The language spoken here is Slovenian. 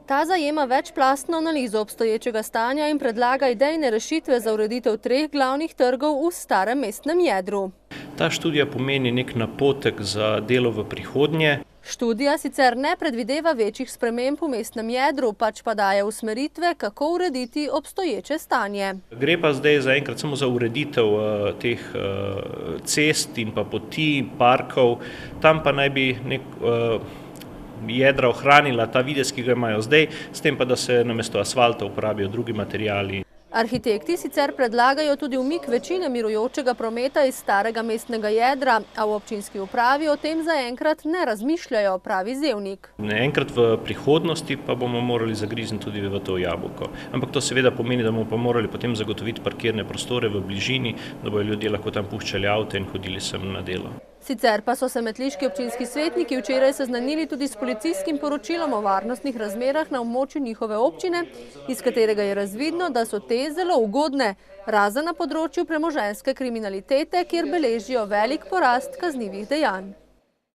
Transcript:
Ta zajema večplastno analizo obstoječega stanja in predlaga idejne rešitve za ureditev 3 glavnih trgov v starem mestnem jedru. Ta študija pomeni nek napotek za delo v prihodnje. Študija sicer ne predvideva večjih sprememb v mestnem jedru, pač pa daje usmeritve, kako urediti obstoječe stanje. Gre pa zdaj zaenkrat samo za ureditev teh cest in pa poti, parkov. Tam pa naj bi jedra ohranila ta videz, ki ga imajo zdaj, s tem pa, da se namesto asfalta uporabijo drugi materiali. Arhitekti sicer predlagajo tudi umik večine mirujočega prometa iz starega mestnega jedra, a v občinski upravi o tem zaenkrat ne razmišljajo, pravi Zevnik. Enkrat v prihodnosti pa bomo morali zagrizniti tudi v to jabolko. Ampak to seveda pomeni, da bomo pa morali potem zagotoviti parkirne prostore v bližini, da bodo ljudje lahko tam puščali avte in hodili sem na delo. Sicer pa so se metliški občinski svetniki včeraj seznanili tudi s policijskim poročilom o varnostnih razmerah na območju njihove občine, iz katerega je razvidno, da so te zelo ugodne, razen na področju premoženjske kriminalitete, kjer beležijo velik porast kaznivih dejanj.